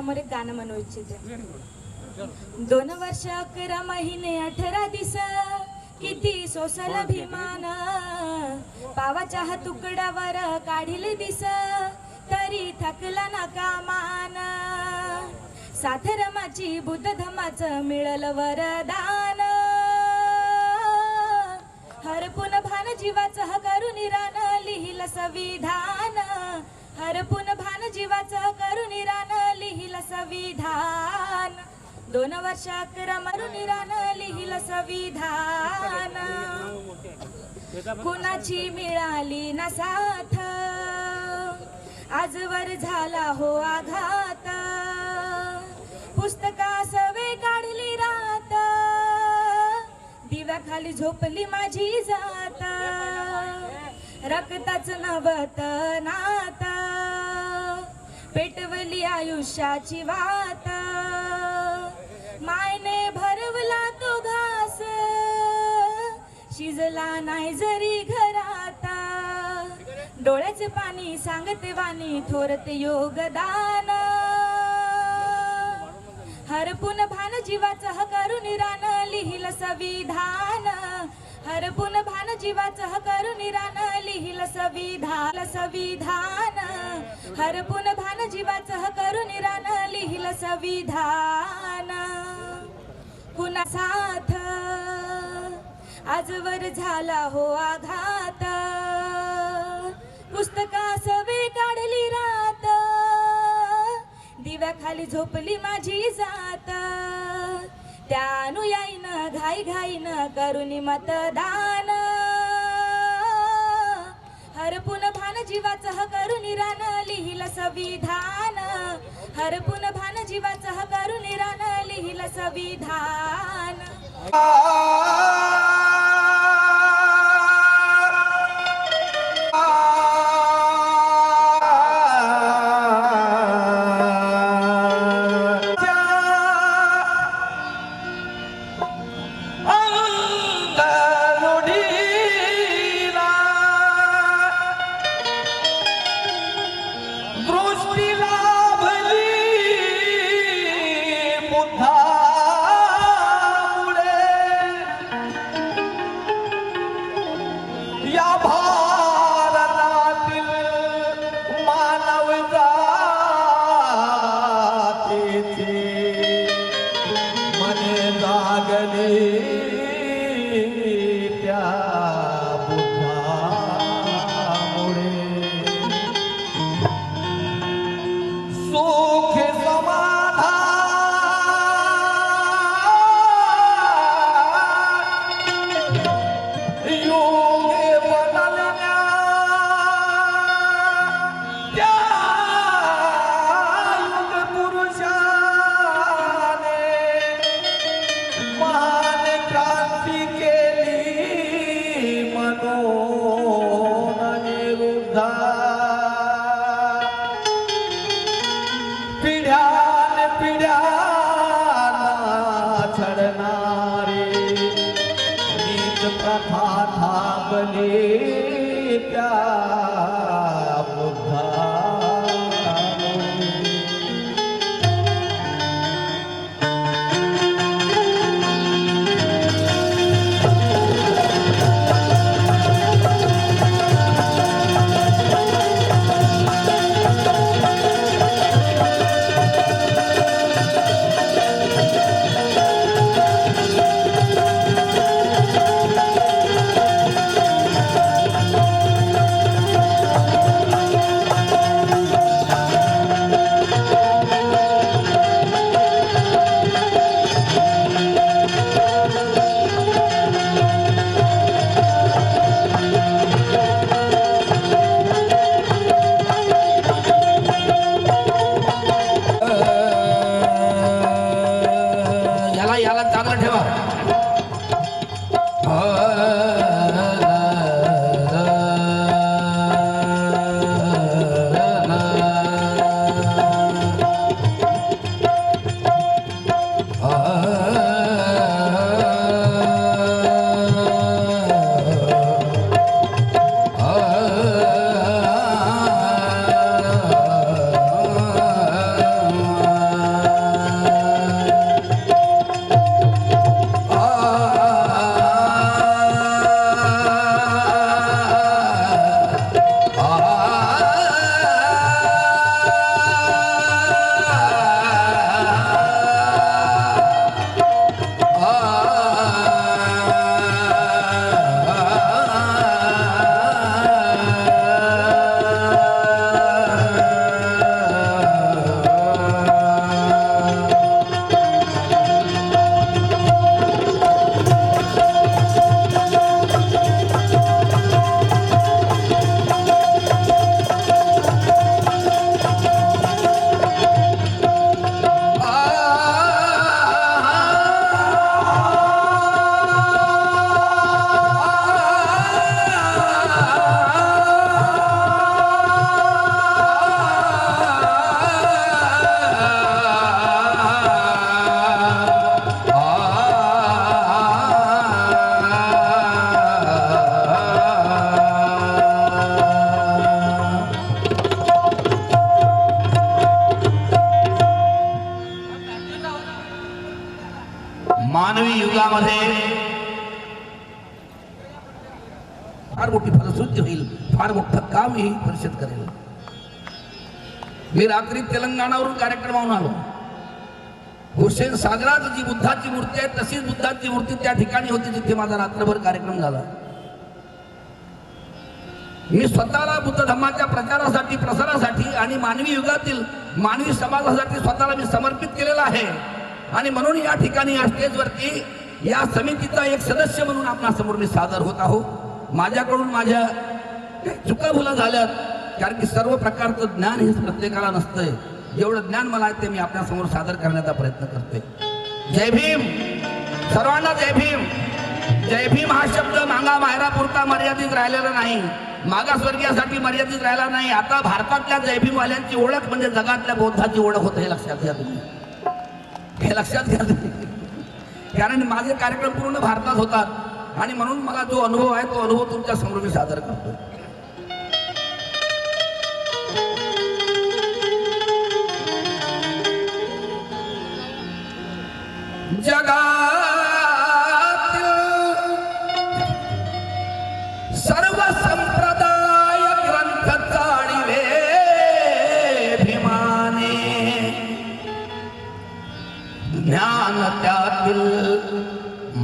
समोर एक गाणं म्हणू इच्छिते. 2 वर्ष 11 महिने 18 दिस किती सोसल भीमान, पावाच्या तुकड्यावर काढिले दिस तरी थकला ना कामान. साथरमाची बुद्ध धम्माचं मिळलं वरदान, हरपून भान जीवाचं करून रान लिहिलं संविधान. हरपून भान जीवाचं करून रान लिहिलं संविधान. 2 वर्ष 11 मरून रान लिहिलं संविधान. कुणाची मिळाली ना साथ, आजवर झाला हो आघात. पुस्तका सवे काढली रात, दिव्याखाली झोपली माझी जात. रक्ताच नवत नात, पेटवली आयुष्याची वात. मायने भरवला तो घास, शिजला नाही जरी घरात. डोळ्याचे पाणी सांगते वाणी थोरते योगदान. हरपून भान जीवाचं करून रान लिहिलं संविधान. हरपून भान जीवाचं करून रान लिहिलं संविधान. संविधान हरपून भान जीवाचं करून रान लिहिलं संविधान. कुणा साथ आजवर झाला हो आघात. पुस्तका सवे काढली रात, दिव्याखाली झोपली माझी जात. त्या अनुयायीनं घाई घाईनं करुणी मतदान. हरपून भान जीवाचं करून रान लिहिलं संविधान. हरपून भान जीवाचं करून रान लिहिलं संविधान. फार मोठी फलश्रुती होईल, फार मोठं काम ही परिषद करेल. मी रात्री तेलंगणावरून कार्यक्रमावरून आलो. हुसेन सागरात जी बुद्धाची मूर्ती आहे तशीच बुद्धाची मूर्ती त्या ठिकाणी होती जिथे माझा रात्रभर कार्यक्रम झाला. मी स्वतःला बुद्ध धर्माच्या प्रचारासाठी, प्रसारासाठी आणि मानवी युगातील मानवी समाजासाठी स्वतःला मी समर्पित केलेला आहे. आणि म्हणून या ठिकाणी या स्टेजवरती या समितीचा एक सदस्य म्हणून आपणासमोर मी सादर होत आहो. माझ्याकडून माझ्या चुका भुला झाल्यात, कारण की सर्व प्रकारचं ज्ञान हे प्रत्येकाला नसतंय. जेवढं ज्ञान मला आहे ते मी आपल्यासमोर सादर करण्याचा प्रयत्न करतोय. जय भीम, सर्वांना जय भीम. जय भीम हा शब्द मागा माहेरापुरता मर्यादित राहिलेला नाही, मागासवर्गीयासाठी मर्यादित राहिला नाही. आता भारतातल्या जय भीमवाल्यांची ओळख म्हणजे जगातल्या बौद्धाची ओळख होते. हे लक्षात घ्या तुम्ही, हे लक्षात घ्या तुम्ही. कारण माझे कार्यक्रम पूर्ण भारतात होतात आणि म्हणून मला जो अनुभव आहे तो अनुभव तुमच्या समोर मी सादर करतोय. जगातील सर्व संप्रदाय ग्रंथ चाळिले भीमाने, ज्ञान त्यातील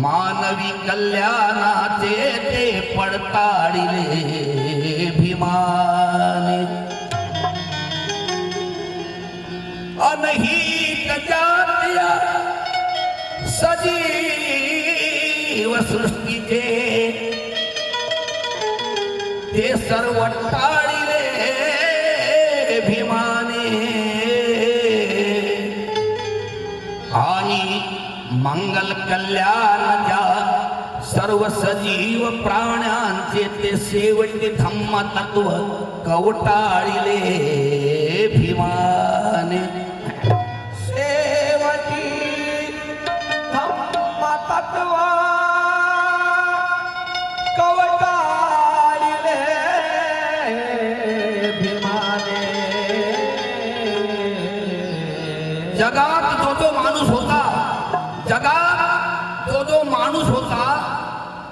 मानवी कल्याणाचे ते पडताळिले भीमाने. अनहित जातीय सजीव सृष्टीचे ते सर्व टाळिले भीमाने. आणि मंगल कल्याणाच्या सर्व सजीव प्राण्यांचे ते शेवटी धम्म तत्व कवटाळिले भीमाने. जगात जो माणूस होता, जगात जो माणूस होता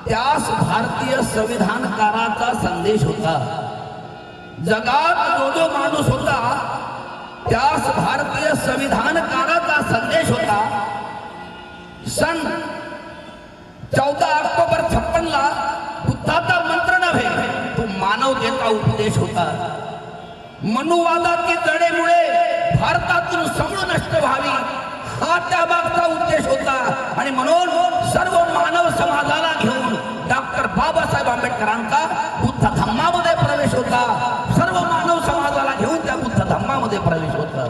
त्यास भारतीय संविधानकाराचा संदेश होता. जगात जो माणूस होता त्यास भारतीय संविधानकाराचा संदेश होता. सन 14 ऑक्टोबर 56 बुद्धाचा मंत्र नव्हे, तो मानवतेचा उपदेश होता. मनुवादाची जडेमुळे भारतातून समूळ नष्ट व्हावी हा त्यामागचा उद्देश होता. आणि म्हणून सर्व मानव समाजाला घेऊन डॉक्टर बाबासाहेब आंबेडकरांचा बुद्ध धम्मामध्ये प्रवेश होता. सर्व मानव समाजाला घेऊन त्या बुद्ध धम्मामध्ये प्रवेश होता.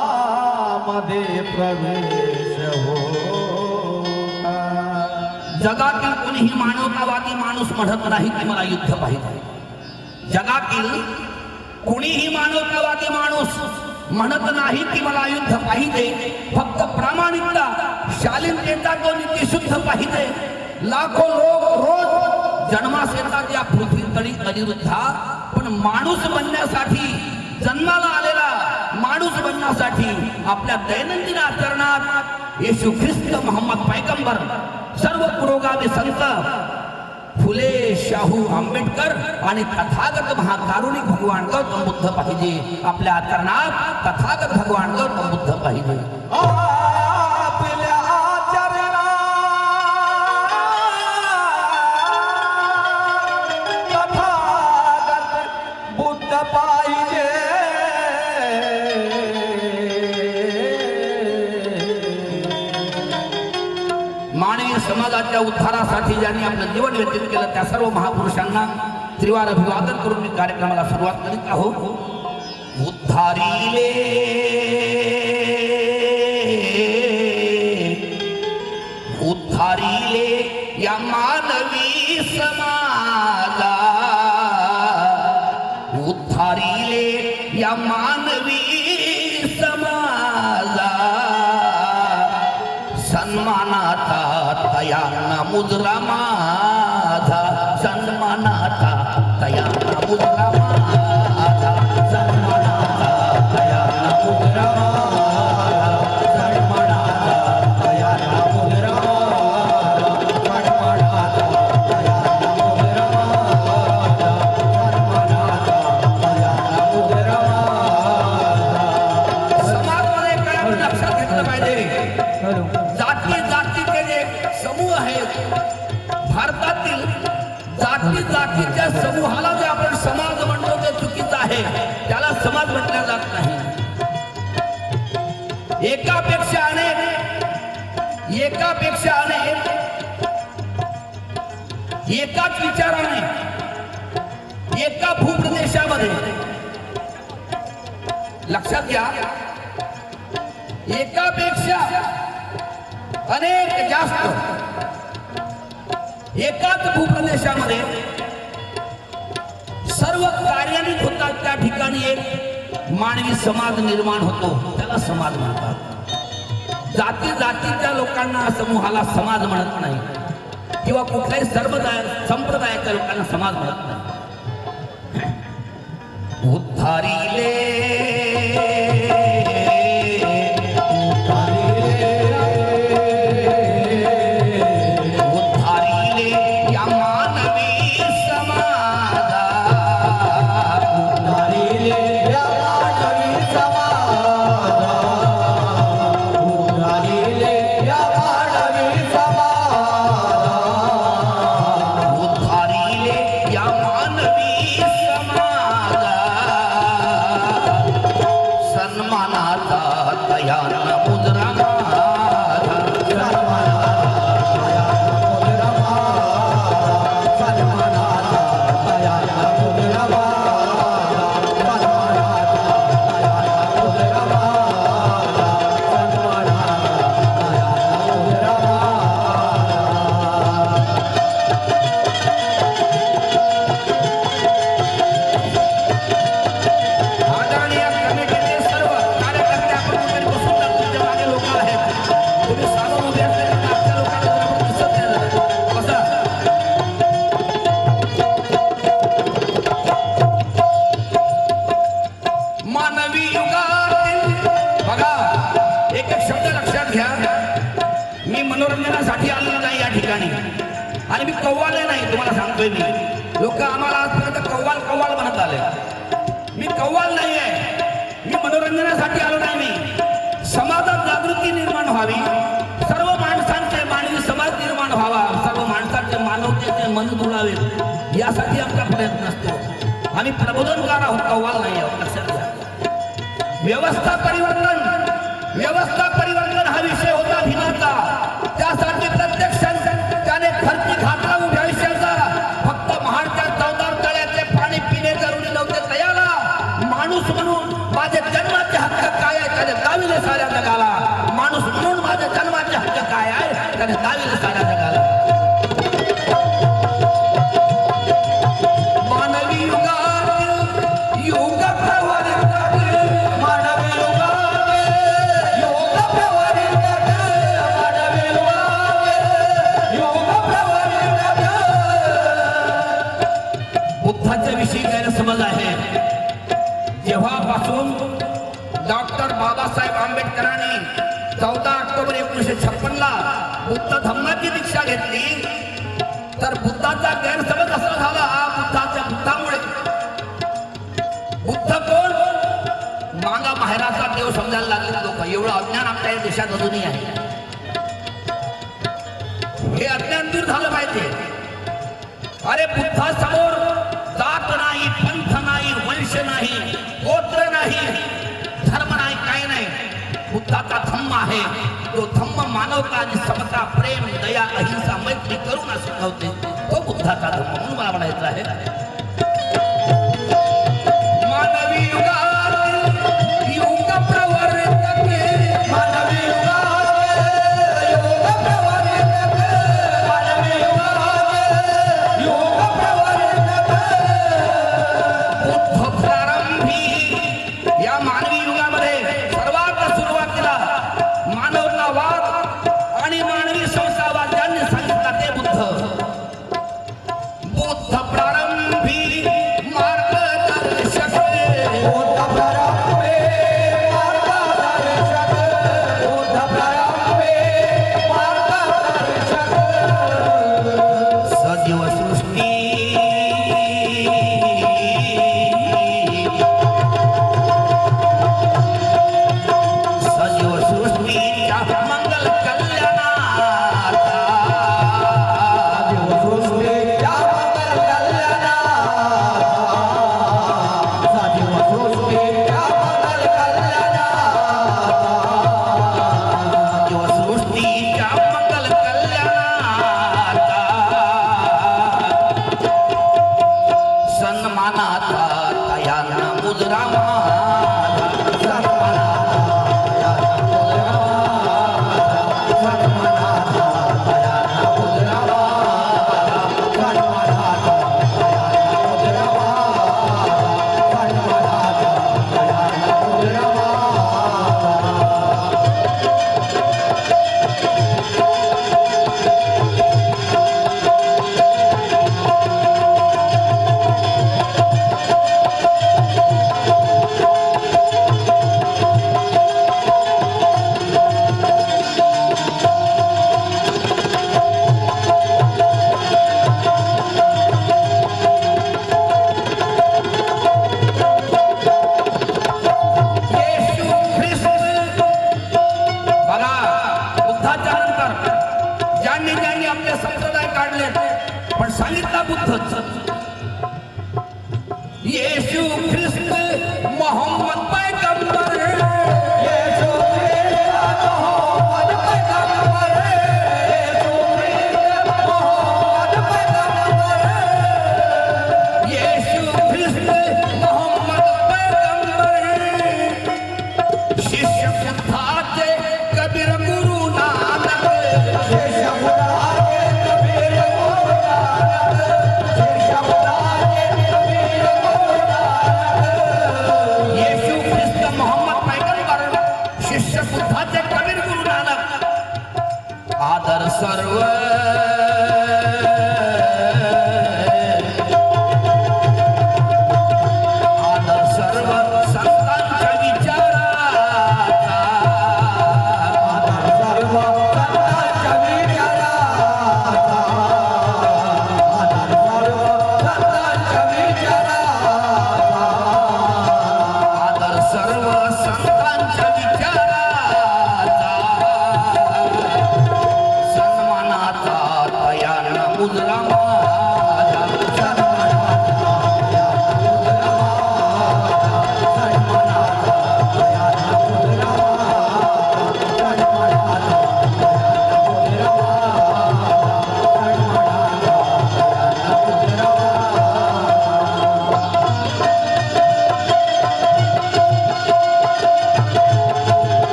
धम्मामध्ये प्रवेश होता. जगातील कोणीही मानवतावादी माणूस म्हणत नाही की मला युद्ध पाहिजे. जगातील कोणीही मानवतावादी माणूस म्हणत नाही की मला युद्ध पाहिजे. फक्त प्रामाणिकता, शालीनतेचा तो नीती शुद्ध पाहिजे. लाखो लोक रोज जन्मास येतात या पृथ्वीतळी अनिरुद्धा, पण माणूस बनण्यासाठी, जन्माला आलेला माणूस बनण्यासाठी आपल्या दैनंदिन आचरणात येशू ख्रिस्त, मोहम्मद पैगंबर, सर्व पुरोगामी संत, फुले, शाहू आंबेडकर आणि तथागत महाकारुणिक भगवान गौतम बुद्ध पाहिजे. आपल्या आचरणात तथागत भगवान गौतम बुद्ध पाहिजे. समाजाच्या उद्धारासाठी ज्यांनी आपलं जीवन व्यतीत केलं त्या सर्व महापुरुषांना त्रिवार अभिवादन करून मी कार्यक्रमाला सुरुवात करीत आहोत. उद्धारीले उद्धारीले या मानवी समाजा, उद्धारीले या मानवी समाजा, सन्मानाचा तयांना मुजरा माझा, सन्मानाचा तयाला मुद्रा माझा सन्मानाचा तयाला मुद्रा माझा सन्मानाचा तयाला मुद्रा माझा सन्मानाचा तयाला मुद्रा माझा सन्मानाचा तयाला मुद्रा माझा. समाजामध्ये काय आपण लक्षात घेतलं पाहिजे, जातीचे जे समूह आहेत भारतातील, जातीच्या समूहाला जे आपण समाज म्हणतो ते चुकीचं आहे. त्याला समाज म्हटलं जात नाही. एकापेक्षा अनेक एकाच विचाराने एका भूप्रदेशामध्ये, लक्षात घ्या, एकापेक्षा अनेक जास्त एकाच भूप्रदेशामध्ये सर्व कार्यान्वित होतात. त्या ठिकाणी एक मानवी समाज निर्माण होतो, त्याला समाज म्हणतात. जातीच्या लोकांना, समूहाला समाज म्हणत नाही, किंवा कुठल्याही संप्रदायाच्या लोकांना समाज म्हणत नाही. उद्धारिले आणि मी कव्वाल नाही, तुम्हाला सांगतोय मी. लोक आम्हाला आजपर्यंत कव्वाल म्हणत आले. मी कव्वाल नाही आहे, मी मनोरंजनासाठी आलो नाही. मी समाजात जागृती निर्माण व्हावी, सर्व माणसांचे मानवी समाज निर्माण व्हावा, सर्व माणसांचे मानवतेचे मन जुळावेत, यासाठी आमचा प्रयत्न असतो. आम्ही प्रबोधनकार आहोत, कव्वाल नाही आहोत. लक्षात घ्या. व्यवस्था परिवर्तन हा विषय होता भीमाचा. त्यासाठी प्रत्यक्ष त्याने खर्ची घातला उभ्या आयुष्याचा. फक्त महाडच्या 14 तळ्याचे पाणी पिणे जरुरी नव्हते, तयाला माणूस म्हणून माझे जन्माचे हक्क काय आहे त्याने दाविले साऱ्या जगाला. माणूस म्हणून माझे जन्माचे हक्क काय आहे त्याने दाविले साऱ्या जगाला. मानवी युगातील युग समज आहे. जेव्हापासून डॉक्टर बाबासाहेब आंबेडकरांनी 14 ऑक्टोबर 1956ला बुद्ध धम्माची दीक्षा घेतली, तर बुद्धाचा गैरसमज असा झाला बुद्धामुळे. बुद्ध कोण? मागा माहेराचा देव समजायला लागले लोक. एवढं अज्ञान आपल्या या देशात अजूनही आहे. हे अज्ञान दूर झालं पाहिजे. अरे बुद्धासमोर जात नाही, पंथ नाही, वंश नाही, गोत्र नाही, धर्म नाही, काही नाही. बुद्धाचा धम्म आहे. तो धम्म मानवता आणि समता, प्रेम, दया, अहिंसा, मैत्री, करुणा शिकवते. तो बुद्धाचा धम्म म्हणून मला म्हणायचं आहे. मानवी युगातील युग प्रवर्तक, मानवी युगातील युग प्रवर्तक, मानवी युगातील युग प्रवर्तक. बुद्ध प्रारंभी या मानवी युगामध्ये सर्वात सुरुवातीला मानवतावाद आणि मानवी संसारवाद ज्यांनी सांगितला ते बुद्ध. बुद्ध प्रारंभी का बुद्धच येशू ख्रिस्त मोहम्मद पैगंबर येशू ख्रिस्त मोहम्मद पैगंबर येशू ख्रिस्त मोहम्मद पैगंबर येशू ख्रिस्त मोहम्मद पैगंबर शिष्य बुद्धाचे कबीर गुरु नानक शिष्य बुद्धाचे कबीर गुरु नानक शिष्य बुद्धाचे कबीर गुरु नानक येशू ख्रिस्त मोहम्मद पैगंबर शिष्य बुद्धाचे कबीर गुरु नानक आदर सर्व आदर सर्व संतांच्या विचाराचा आदर सर्व संतांच्या विचाराचा आदर सर्व संतांच्या विचाराचा आदर सर्व संतांच्या विचाराचा सन्मानाचा दयाळू मुद्रा माझा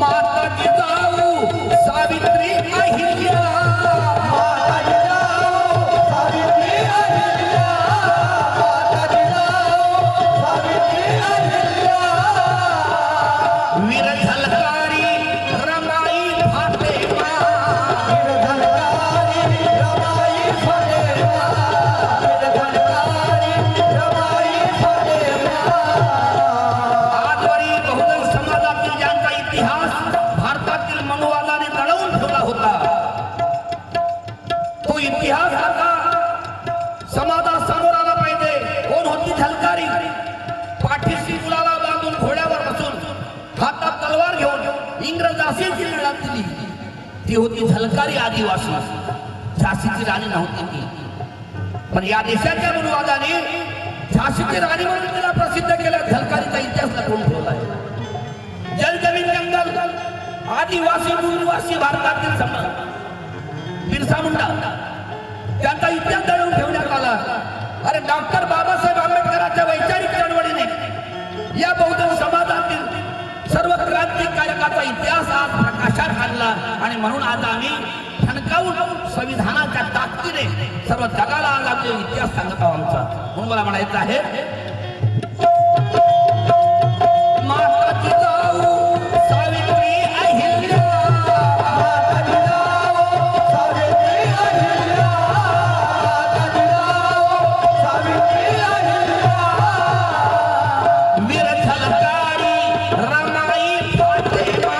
माता जिजाऊ सावित्री अहिल्या वीर झलकारी रमाई फातेमा आजवरी बहुजन समाजातील ज्यांचा इतिहास भारतातील मनुवादाने दडवून ठेवला होता तो इतिहास आता समाजासमोर आला पाहिजे. कोण होती झलकारी? पाठीशी मुलाला बांधून घोड्यावर बसून हातात तलवार घेऊन इंग्रजांशी लढत दिली ती होती झलकारी आदिवासी. झाशीची राणी नव्हती ती, पण या देशाच्या मनुवादाने झाशीची राणी म्हणून तिला प्रसिद्ध केलं. झलकारीचा इतिहास लपवून ठेवलाय. जल जमीन जंगल आदिवासी मूलनिवासी भारतातील बिरसा मुंडा त्यांचा इतिहास दडवून ठेवण्यात आला. अरे डॉक्टर बाबासाहेब आंबेडकरांच्या वैचारिक चळवळीने या बहुजन समाजातील सर्व क्रांतिकारकाचा इतिहास आज प्रकाशात आणला आणि म्हणून आज आम्ही ठणकावून संविधानाच्या ताकदीने सर्व जगाला आज आपला इतिहास सांगत आहोत आमचा. म्हणून मला म्हणायचं आहे माता जिजाऊ सावित्री अहिल्या वीर झलकारी रमाई फातेमा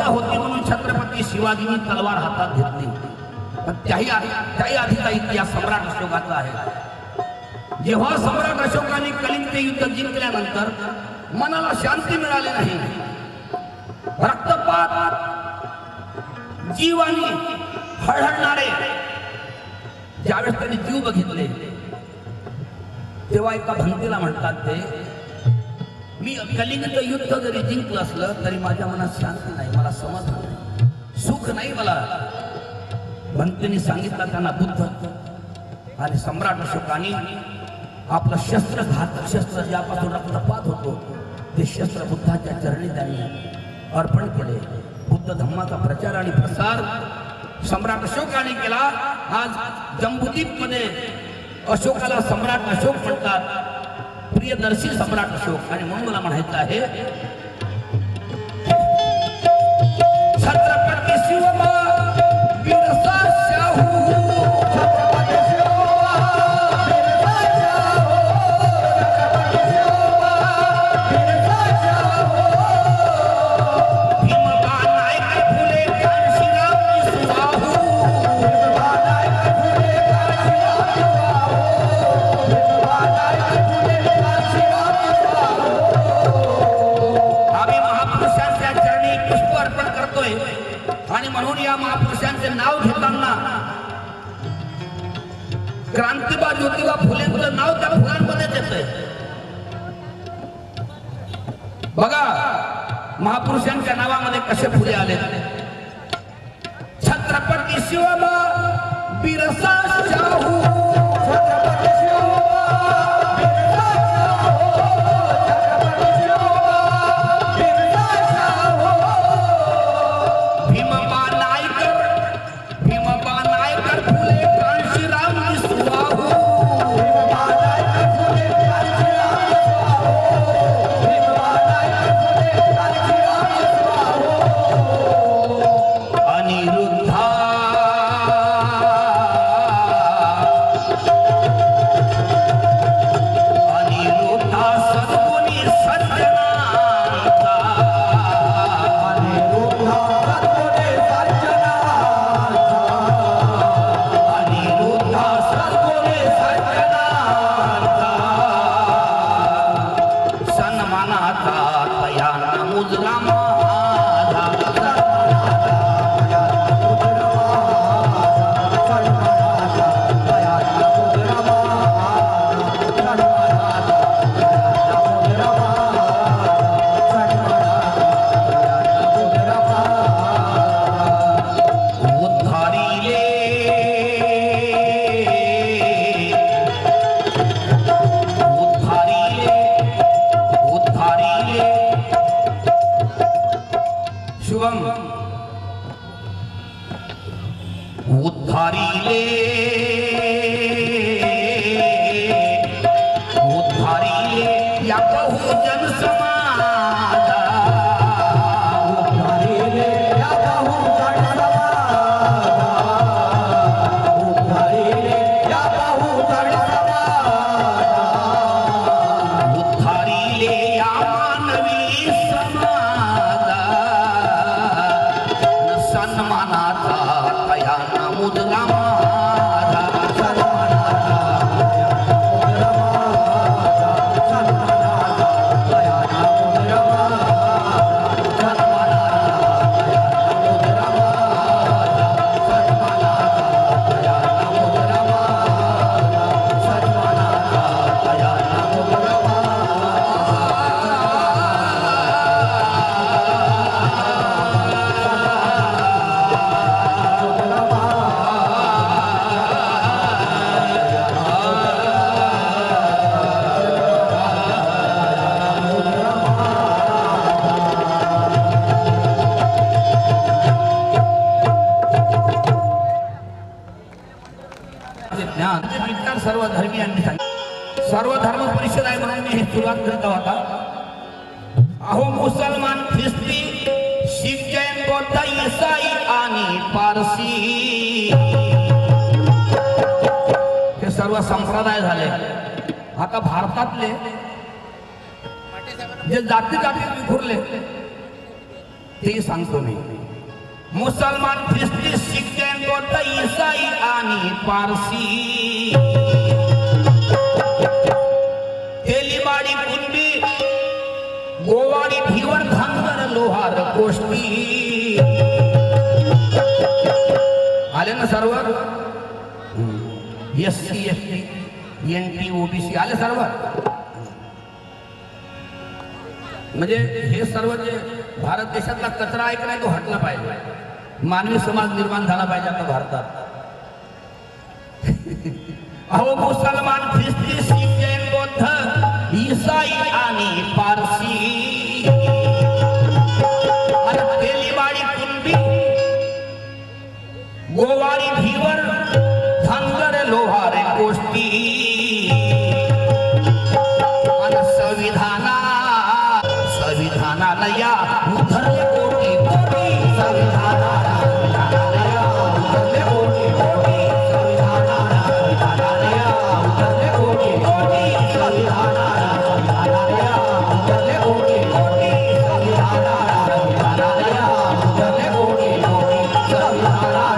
हिंसा होती म्हणून छत्रपती शिवाजींनी तलवार हातात घेतली. पण त्याही आधीचा इतिहास सम्राट अशोकाचा आहे. जेव्हा सम्राट अशोकाने कलिंगचे युद्ध जिंकल्यानंतर मनाला शांती मिळाली नाही, रक्तपात, जीव आणि हळहळणारे ज्यावेळेस त्यांनी जीव बघितले तेव्हा एका भंतीला म्हणतात ते, मी कलिंगचं युद्ध जरी जिंकलं असलं तरी माझ्या मनात शांती नाही, मला समाधान नाही, सुख नाही मला. भंतीने सांगितलं त्यांना बुद्ध आणि सम्राट अशोकाने आपलं शस्त्र, घातक शस्त्र ज्यापासून रक्तपात होतो ते शस्त्र बुद्धाच्या चरणी त्यांनी अर्पण केले. बुद्ध धम्माचा प्रचार आणि प्रसार सम्राट अशोकाने केला. आज जम्बूद्वीप मध्ये अशोकाला सम्राट अशोक म्हणतात, प्रियदर्शी सम्राट अशोक. आणि म्हणून मला म्हणायचं आहे, छत्रपती शिवबा बिरसा शाहू, छत्रपती शिवबा बिरसा शाहू, छत्रपती शिवबा बिरसा शाहू, भीमबा नायक फुले कानशीराम सुबाहू, भीमबा नायक फुले कानशीराम सुबाहू, भीमबा नायक फुले कानशीराम सुबाहू. आम्ही महापुरुषांच्या चरणी पुष्प अर्पण करतोय. आणि म्हणून या महापुरुषांचे नाव घेताना क्रांतिबा ज्योतिबा फुलेंचं नाव त्या फुलांमध्येच येतंय. बघा महापुरुषांच्या नावामध्ये कसे फुले आले. छत्रपती शिवबा बिरसा शाहू, छत्रपती शिवबा बिरसा शाहू, छत्रपती शिवबा बिरसा शाहू, भीमबा नायकर फुले कानशीराम सुबाहू, भीमबा नायक फुले कानशीराम सुबाहू, भीमबा नायक फुले कानशीराम सुबाहू. अनिरुद्धा सद्गुणी सज्जनांचा, अनिरुद्धा सद्गुणी सज्जनांचा, अनिरुद्धा सद्गुणी सज्जनांचा सन्मानाचा तया मुजरा माझा. उद्धारिले उद्धारिले उद्धारिले शुभम उद्धारिले उद्धारिले या बहुजन समाजा. उद्धारिले या बहुजन समाजा, उद्धारिले या बहुजन समाजा, उद्धारिले या मानवी समाजा. सन्मानाचा तया मुद्रा माझा. सन्मानाचा मुद्रा माझा, सन्मानाचा मुद्रा माझा, सन्मानाचा मुद्रा माझा, सन्मानाचा मुद्रा माझा, सन्मानाचा मुद्रा ज्ञान ते विचार सर्व धर्मीयांनी सांगितले. सर्व धर्म परिषद आहे म्हणून मी हे सुरुवात करत होता. अहो मुसलमान, ख्रिस्ती, शीख, जैन, बौद्ध, ईसाई आणि पारसी हे सर्व संप्रदाय झाले. आता भारतातले जे जाती विखुरले ते सांगतो मी. मुसलमान ख्रिस्ती शीख जैन बौद्ध ईसाई आणि पारसी तेलीमाडी कुणबी गोवाडी भिवर धांगर लोहार कोष्टी आले ना सर्व SC ST NT OBC आले सर्व म्हणजे हे सर्व जे भारत देशातला कचरा आहे की नाही तो हटला पाहिजे मानवी समाज निर्माण झाला पाहिजे आता भारतात अहो मुसलमान ख्रिस्ती शीख जैन बौद्ध ईसाई आणि पारसी आणि तेलीवाडी कुणबी गोवारी भिवर धांगर लोहारे गोष्टी आणि संविधानाला या उधरले कोटी कोटी संविधानाला या उधरले कोटी कोटी संविधानाला या उधरले कोटी कोटी संविधानाला या उधरले कोटी कोटी संविधानाला या उधरले कोटी कोटी संविधानाला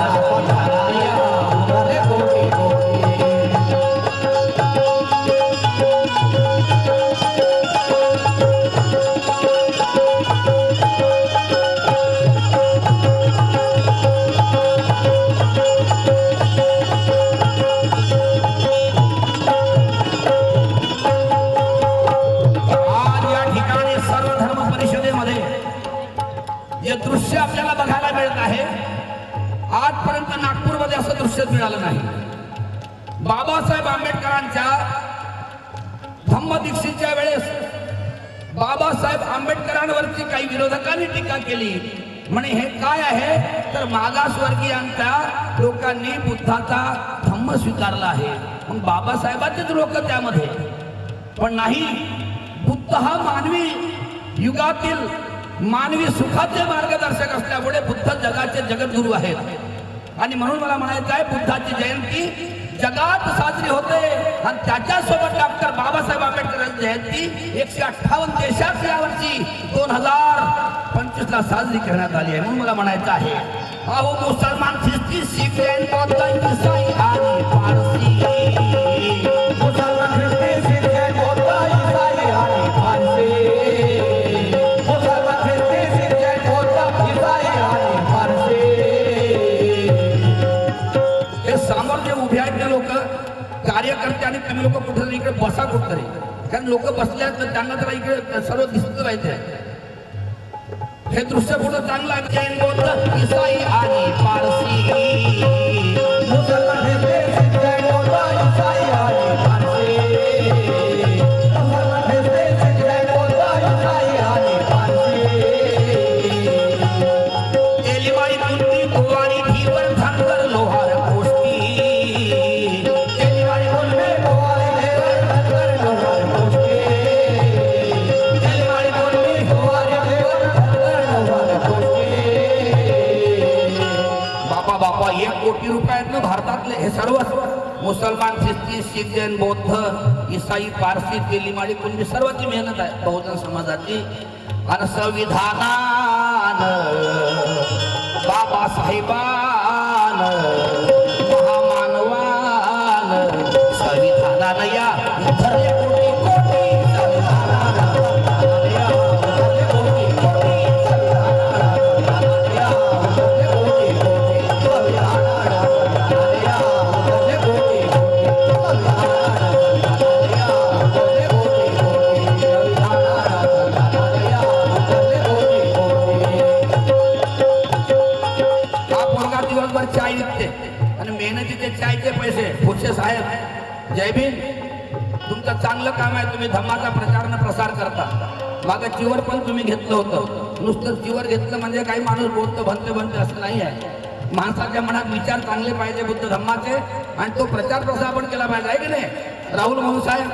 या उधरले कोटी कोटी दृश्य आपल्याला बघायला मिळत आहे आजपर्यंत नागपूरमध्ये असं दृश्य मिळालं नाही बाबासाहेब आंबेडकरांच्या धम्मदीक्षेच्या वेळेस बाबासाहेब आंबेडकरांवरती काही विरोधकांनी टीका केली म्हणे हे काय आहे तर मागासवर्गीयांच्या लोकांनी बुद्धाचा धम्म स्वीकारला आहे मग बाबासाहेबांचेच लोक त्यामध्ये पण नाही बुद्ध हा मानवी युगातील मानवी सुखाचे मार्गदर्शक असल्यामुळे बुद्ध जगाचे जगद्गुरू आहेत आणि म्हणून मला म्हणायचं आहे बुद्धाची जयंती जगात साजरी होते आणि त्याच्यासोबत डॉक्टर बाबासाहेब आंबेडकरांची जयंती 158 देशात यावर्षी 2025 ला साजरी करण्यात आली आहे म्हणून मला म्हणायचं आहे अहो मुसलमान ख्रिस्ती शीख जैन बौद्ध ईसाई आणि पारसी मुसलमान ख्रिस्ती शीख जैन बौद्ध ईसाई आणि पारसी मुसलमान ख्रिस्ती शीख जैन बौद्ध ईसाई आणि पारसी हे समोर जे उभे आहेत ते लोक कार्यकर्ते आणि तुम्ही लोक कुठेतरी इकडे बसा कुठतरी कारण लोक बसले आहेत तर त्यांना जरा इकडे सर्व दिसत पाहिजे हे दृश्य कुठं चांगलं आहे जैन बौद्ध ईसाई आणि पारसी मुसलमान ख्रिस्ती शीख जैन बौद्ध ईसाई आणि पारसी मुसलमान ख्रिस्ती शीख जैन बौद्ध ईसाई आणि पारसी तेलीवाडी कुणबी गोवारी भिवर धांगर लोहार गोष्टी तेलीवाडी कुणबी गोवारी भिवर धांगर लोहार गोष्टी तेलीवाडी कुणबी गोवारी भिवर धांगर लोहार गोष्टी बापा 1 कोटी रुपयातनं भारतातले हे सर्व मुसलमान ख्रिस्ती शीख जैन बौद्ध ईसाई पारसी तेलीमाडी कुणबी सर्वांची मेहनत आहे बहुजन समाजाची आणि संविधानान बाबासाहेबान महामानवान संविधानानं या उधरले कोटी कोटी संविधानानं या उधरले कोटी कोटी संविधानानं या उधरले कोटी कोटी संविधानानं या उधरले कोटी कोटी संविधानानं या उधरले कोटी कोटी संविधानानं या उधरले कोटी कोटी हा पोरगा दिवसभर चाय विकते आणि मेहनतीचे चायचे पैसे खुर्शे साहेब जय भीम तुमचं चांगलं काम आहे तुम्ही धम्माचा प्रचार आणि प्रसार करता मागं चिवर पण तुम्ही घेतलं होतं नुसतं चिवर घेतलं म्हणजे काही माणूस बोलतो भनते असं नाही आहे माणसाच्या मनात विचार चांगले पाहिजे बुद्ध धम्माचे आणि तो प्रचार प्रसार पण केला पाहिजे आहे की नाही राहुल भाऊ साहेब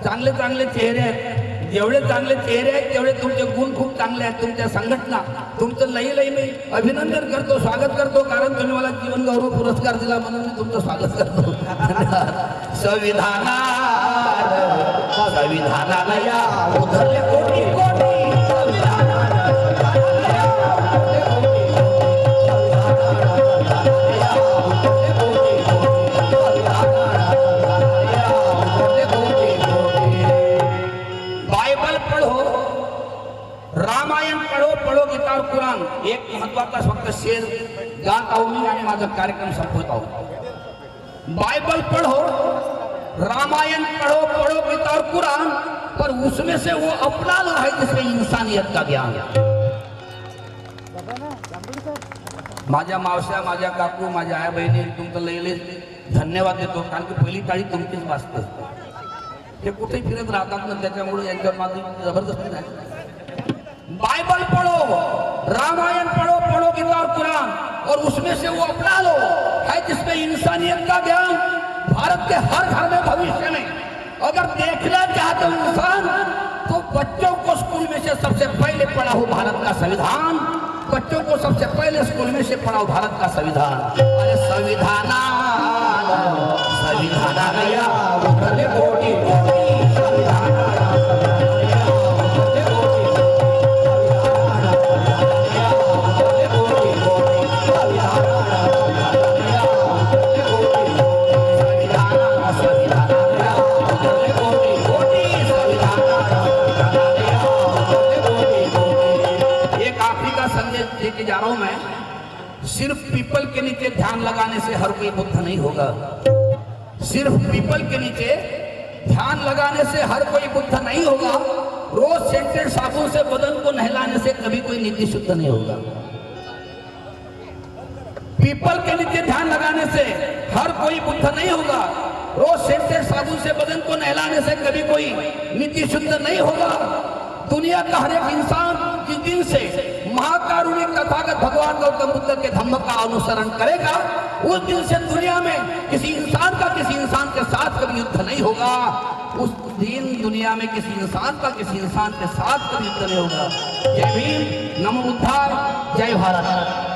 चांगले चांगले चेहरे आहेत जेवढे चांगले चेहरे आहेत तेवढे तुमचे गुण खूप चांगले आहेत तुमच्या संघटना तुमचं लई मी अभिनंदन करतो स्वागत करतो कारण तुम्ही मला जीवन गौरव पुरस्कार दिला म्हणून मी तुमचं स्वागत करतो संविधानाला या उधरले कोटी कोटी संविधानाला या उधरले कोटी कोटी शेर गात आहो मी आणि माझा कार्यक्रम संपवत आहो। बाइबल पढ़ो, रामायण पढ़ो, पढ़ो गीता और कुरान, पर उसमें से वो अपना लो है जिसमें इंसानियत का ज्ञान। माझ्या मावश्या, माझ्या काकू, माझ्या आया बहिणी तुमचं लयले धन्यवाद देतो, कारण की पहिली टाळी तुमचीच वाजते। ते कुठेही फिरत राहतात ना, त्याच्यामुळे यांच्यावर माझी जबरदस्ती नाही। बाइबल पढ़ो, रामायण पढ़ो, पढ़ो गीता और कुरान, और उसमें से वो अपना लो है जिसमें इंसानियत का ज्ञान। भारत के हर घर में भविष्य में अगर देखना चाहते हो इंसान, तो बच्चों को स्कूल में से सबसे पहले पढ़ाओ भारत का संविधान। बच्चों को सबसे पहले स्कूल में से पढ़ाओ भारत का संविधान। अरे संविधान गया उतने कोटि लेके जा रहा हूं मैं। सिर्फ पीपल के नीचे ध्यान लगाने से हर कोई बुद्ध नहीं होगा। सिर्फ पीपल के नीचे ध्यान लगाने से हर कोई बुद्ध नहीं होगा। रोज सेंटेड साबुन से बदन को नहलाने से कभी कोई नीति शुद्ध नहीं होगा। पीपल के नीचे ध्यान लगाने से हर कोई बुद्ध नहीं होगा। रोज सेंटेड साबुन से बदन को नहलाने से कभी कोई नीति शुद्ध नहीं होगा। दुनिया का हर एक इंसान जिस दिन से महाकारुणिक तथागत भगवान गौतम बुद्ध के धम्म का अनुसरण करेगा, उस दिन से दुनिया में किसी इंसान का किसी इंसान के साथ कभी युद्ध नहीं होगा। उस दिन दुनिया में किसी इंसान का किसी इंसान के साथ कभी युद्ध नहीं होगा। जय भीम, नमो बुद्धाय, जय भारत।